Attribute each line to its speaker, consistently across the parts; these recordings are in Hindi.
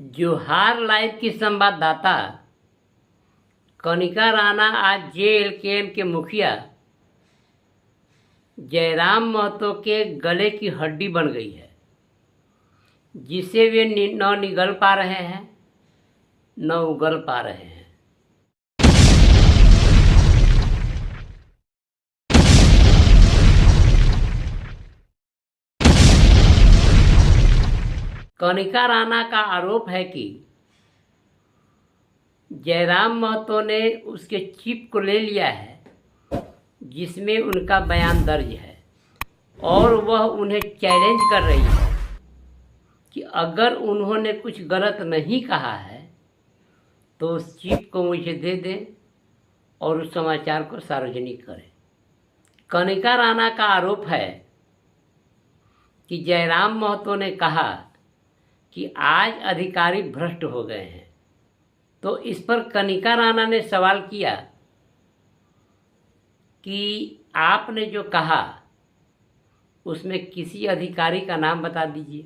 Speaker 1: जोहार लाइव की संवाददाता कनिका राणा आज जेएलकेएम के मुखिया जयराम महतो के गले की हड्डी बन गई है, जिसे वे न निगल पा रहे हैं न उगल पा रहे हैं। कनिका राणा का आरोप है कि जयराम महतो ने उसके चिप को ले लिया है जिसमें उनका बयान दर्ज है, और वह उन्हें चैलेंज कर रही है कि अगर उन्होंने कुछ गलत नहीं कहा है तो उस चिप को मुझे दे दें और उस समाचार को सार्वजनिक करें। कनिका राणा का आरोप है कि जयराम महतो ने कहा कि आज अधिकारी भ्रष्ट हो गए हैं, तो इस पर कनिका राणा ने सवाल किया कि आपने जो कहा उसमें किसी अधिकारी का नाम बता दीजिए,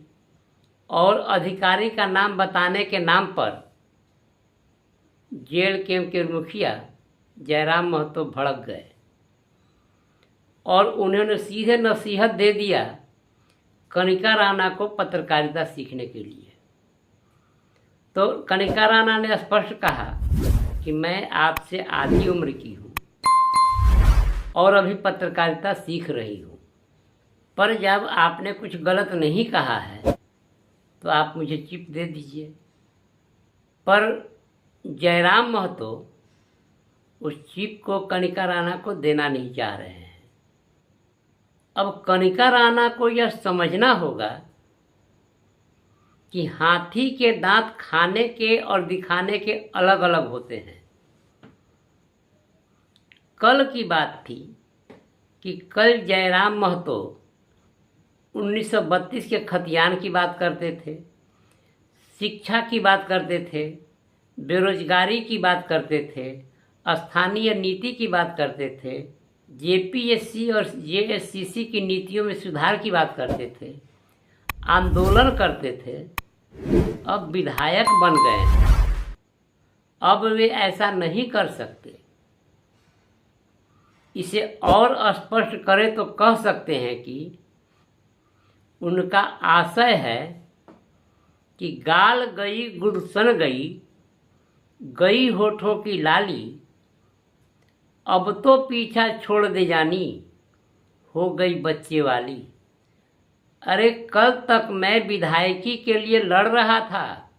Speaker 1: और अधिकारी का नाम बताने के नाम पर जेएलकेएम के मुखिया जयराम महतो भड़क गए और उन्होंने सीधे नसीहत दे दिया कनिका राणा को पत्रकारिता सीखने के लिए। तो कनिका राणा ने स्पष्ट कहा कि मैं आपसे आधी उम्र की हूँ और अभी पत्रकारिता सीख रही हूँ, पर जब आपने कुछ गलत नहीं कहा है तो आप मुझे चिप दे दीजिए। पर जयराम महतो उस चिप को कनिका राणा को देना नहीं चाह रहे हैं। अब कनिका राणा को यह समझना होगा कि हाथी के दांत खाने के और दिखाने के अलग अलग होते हैं। कल की बात थी कि कल जयराम महतो 1932 के खतियान की बात करते थे, शिक्षा की बात करते थे, बेरोजगारी की बात करते थे, स्थानीय नीति की बात करते थे, जेपीएससी और जेएससीसी की नीतियों में सुधार की बात करते थे, आंदोलन करते थे। अब विधायक बन गए हैं, अब वे ऐसा नहीं कर सकते। इसे और स्पष्ट करें तो कह सकते हैं कि उनका आशय है कि गाल गई गुलशन गई, गई होठों की लाली, अब तो पीछा छोड़ दे जानी, हो गई बच्चे वाली। अरे कल तक मैं विधायकी के लिए लड़ रहा था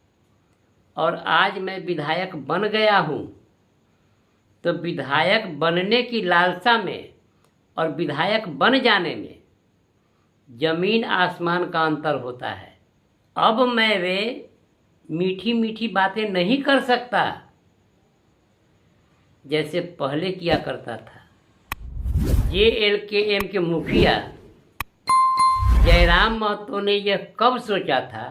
Speaker 1: और आज मैं विधायक बन गया हूँ, तो विधायक बनने की लालसा में और विधायक बन जाने में जमीन आसमान का अंतर होता है। अब मैं वे मीठी मीठी बातें नहीं कर सकता जैसे पहले किया करता था। जेएलकेएम के मुखिया जयराम महतो ने यह कब सोचा था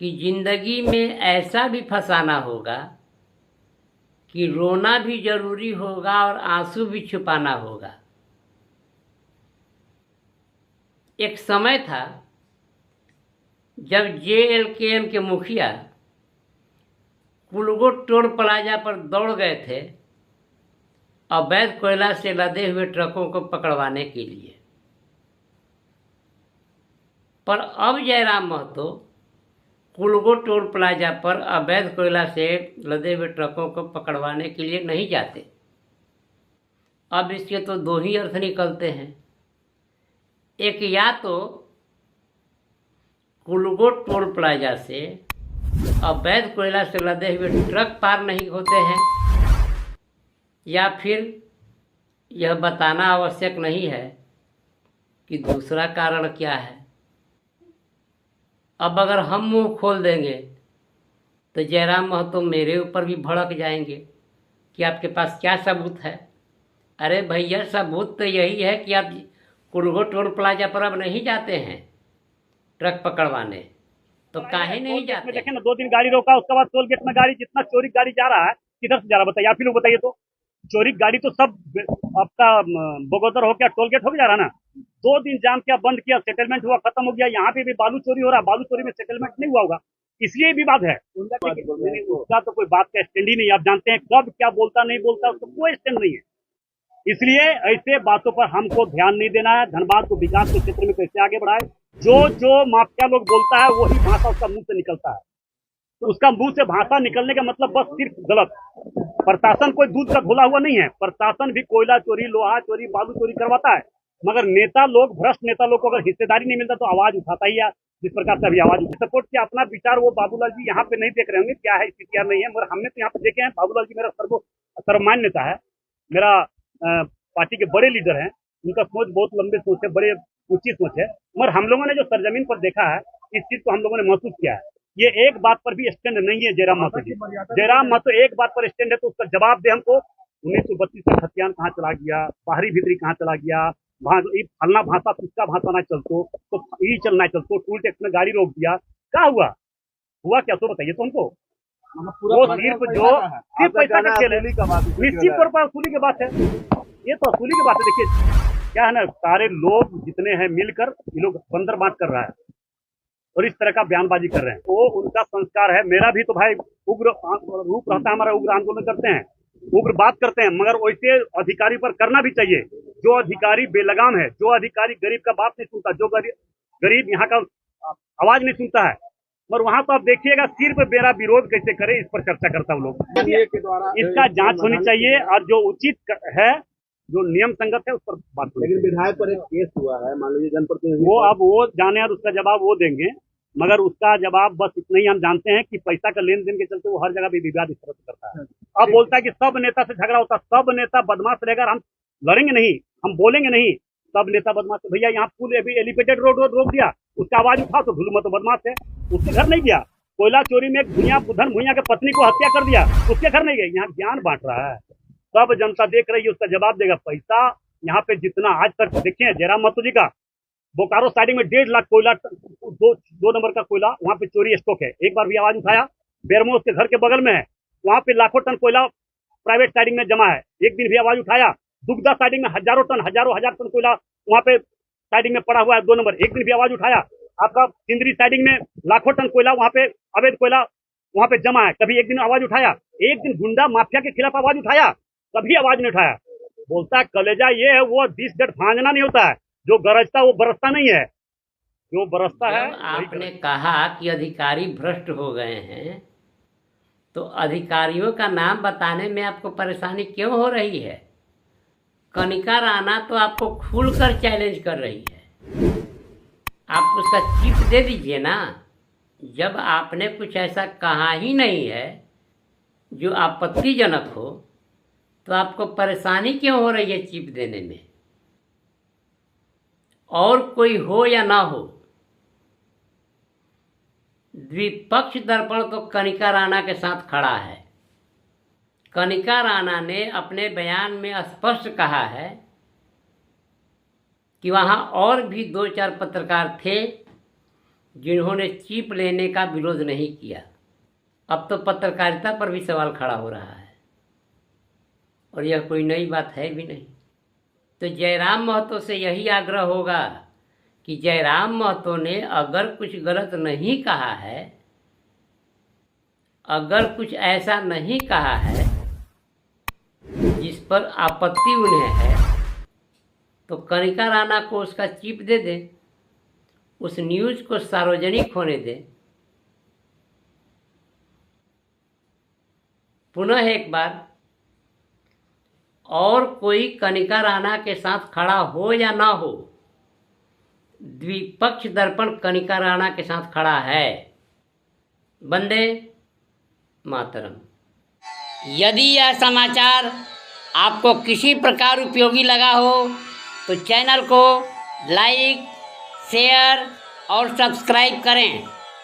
Speaker 1: कि जिंदगी में ऐसा भी फंसाना होगा कि रोना भी जरूरी होगा और आंसू भी छुपाना होगा। एक समय था जब जेएलकेएम के मुखिया कुलगो टोल प्लाजा पर दौड़ गए थे अवैध कोयला से लदे हुए ट्रकों को पकड़वाने के लिए, पर अब जयराम महतो कुलगो टोल प्लाजा पर अवैध कोयला से लदे हुए ट्रकों को पकड़वाने के लिए नहीं जाते। अब इसके तो दो ही अर्थ निकलते हैं। एक, या तो कुलगो टोल प्लाजा से अवैध कोयला से लदे हुए ट्रक पार नहीं होते हैं, या फिर यह बताना आवश्यक नहीं है कि दूसरा कारण क्या है। अब अगर हम मुंह खोल देंगे तो जयराम महतो मेरे ऊपर भी भड़क जाएंगे कि आपके पास क्या सबूत है। अरे भैया, सबूत तो यही है कि आप कुलगो टोल प्लाजा पर अब नहीं जाते हैं ट्रक पकड़वाने, तो काहे नहीं जाते?
Speaker 2: देखें ना, 2 दिन गाड़ी रोका, उसके बाद टोल गेट में गाड़ी, जितना चोरी गाड़ी जा रहा है किधर से जा रहा है बताइए, आप ही लोग बताइए। तो चोरी गाड़ी तो सब आपका बगोदर हो गया, टोल गेट हो जा रहा ना। 2 दिन जाम किया, बंद किया, सेटलमेंट हुआ, खत्म हो गया। यहाँ पे भी बालू चोरी हो रहा है, बालू चोरी में सेटलमेंट नहीं हुआ होगा, इसलिए विवाद है। उसका तो कोई बात का स्टैंड ही नहीं। आप जानते हैं कब क्या बोलता नहीं बोलता, उसका कोई स्टैंड नहीं है। इसलिए ऐसे बातों पर हमको ध्यान नहीं देना है। धनबाद को विकास के क्षेत्र में कैसे आगे बढ़ाए, जो माफिया लोग बोलता है वही भाषा उसका मुंह से निकलता है। तो उसका मुंह से भाषा निकलने का मतलब बस सिर्फ गलत। प्रशासन कोई दूध का धुला हुआ नहीं है। प्रशासन भी कोयला चोरी, लोहा चोरी, बालू चोरी करवाता है, मगर नेता लोग, भ्रष्ट नेता लोग को अगर हिस्सेदारी नहीं मिलता तो आवाज उठाता ही है। जिस प्रकार से अभी आवाज सपोर्ट किया, अपना विचार वो बाबूलाल जी यहाँ पे नहीं देख रहे होंगे क्या है स्थिति नहीं है, मगर हमने तो यहाँ पे देखे हैं। बाबूलाल जी मेरा सर्वमान्य नेता है, मेरा पार्टी के बड़े लीडर हैं, उनका सोच बहुत लंबे सोच है, बड़े ऊंची सोच है, मगर हम लोगों ने जो सरजमीन पर देखा है, इस चीज को हम लोगों ने महसूस किया है। ये एक बात पर भी स्टैंड नहीं है जयराम महतो जी। जयराम महतो एक बात पर स्टैंड है तो उसका जवाब दे हमको। 1932 का खतियान कहाँ चला गया, बाहरी भीतरी कहाँ चला गया, फलना भाषा तुझका भाषा ना चलतो, तो यही चलना चलतो, टूल टैक्स में गाड़ी रोक दिया, क्या हुआ क्या तो बताइए तो हमको। वो सिर्फ पैसा का खेल है, निश्चित तौर पर वसूली की बात है। ये तो वसूली की बात है। देखिए क्या है ना, सारे लोग जितने हैं मिलकर ये लोग बंदर बांट कर रहा है और इस तरह का बयानबाजी कर रहे हैं। वो उनका संस्कार है। मेरा भी तो भाई उग्र रूप रहता है, हमारा उग्र आंदोलन करते हैं, उग्र बात करते हैं, मगर वैसे अधिकारी पर करना भी चाहिए। जो अधिकारी बेलगाम है, जो अधिकारी गरीब का बात नहीं सुनता, जो गरीब यहाँ का आवाज नहीं सुनता है, और वहां तो आप देखिएगा सिर्फ मेरा विरोध कैसे करे इस पर चर्चा करता हूँ लोग। इसका जांच होनी चाहिए और जो उचित है, जो नियम संगत है उस पर बात।
Speaker 3: लेकिन विधायक पर एक केस हुआ है, मान लीजिए जनप्रतिनिधि,
Speaker 2: वो अब वो जाने और उसका जवाब वो देंगे, मगर उसका जवाब बस इतना ही हम जानते हैं कि पैसा का लेन देन के चलते वो हर जगह भी विवाद इस तरह से करता है। अब बोलता है कि सब नेता से झगड़ा होता, सब नेता बदमाश रहेगा, हम लड़ेंगे नहीं, हम बोलेंगे नहीं, सब नेता बदमाश। भैया यहाँ पुल अभी एलिवेटेड रोड रोक दिया, उसका आवाज उठा तो ढुलमा तो बदमाश है, उसके घर नहीं गया। कोयला चोरी में बुधन भुइयां के पत्नी को हत्या कर दिया, उसके घर नहीं गए। यहाँ ज्ञान बांट रहा है, सब जनता देख रही है, उसका जवाब देगा। पैसा यहाँ पे जितना आज तक देखिए जयराम महतो जी का बोकारो साइडिंग में 1.5 लाख कोयला, 2 नंबर का कोयला वहां पे चोरी स्टॉक है। एक बार भी आवाज उठाया, बेरमो उसके घर के बगल में है, वहां पे लाखों टन कोयला प्राइवेट साइडिंग में जमा है, एक दिन भी आवाज उठाया। दुग्धा साइडिंग में हजारों हजार टन कोयला वहां पे साइडिंग में पड़ा हुआ है, 2 नंबर, एक दिन भी आवाज उठाया। आपका सिंदरी साइडिंग में लाखों टन कोयला वहां पे अवैध कोयला वहां पे जमा है, कभी एक दिन आवाज उठाया? एक दिन गुंडा माफिया के खिलाफ आवाज उठाया? कभी आवाज नहीं उठाया। बोलता है कलेजा ये है, वो 20 गट भांजना नहीं होता है, जो गरजता वो बरसता नहीं है, जो बरसता है।
Speaker 1: आपने कहा कि अधिकारी भ्रष्ट हो गए हैं, तो अधिकारियों का नाम बताने में आपको परेशानी क्यों हो रही है? कनिका राणा तो आपको खुलकर चैलेंज कर रही है, आप उसका चिप दे दीजिए ना। जब आपने कुछ ऐसा कहा ही नहीं है जो आपत्तिजनक हो, तो आपको परेशानी क्यों हो रही है चिप देने में? और कोई हो या ना हो, द्विपक्ष दर्पण तो कनिका राणा के साथ खड़ा है। कनिका राणा ने अपने बयान में स्पष्ट कहा है कि वहाँ और भी 2-4 पत्रकार थे जिन्होंने चिप लेने का विरोध नहीं किया। अब तो पत्रकारिता पर भी सवाल खड़ा हो रहा है, और यह कोई नई बात है भी नहीं। तो जयराम महतो से यही आग्रह होगा कि जयराम महतो ने अगर कुछ गलत नहीं कहा है, अगर कुछ ऐसा नहीं कहा है जिस पर आपत्ति उन्हें है, तो कनिका राणा को उसका चिप दे दे, उस न्यूज़ को सार्वजनिक होने दे। पुनः एक बार, और कोई कनिका राणा के साथ खड़ा हो या ना हो, द्विपक्ष दर्पण कनिका राणा के साथ खड़ा है। वंदे मातरम। यदि यह समाचार आपको किसी प्रकार उपयोगी लगा हो तो चैनल को लाइक, शेयर और सब्सक्राइब करें।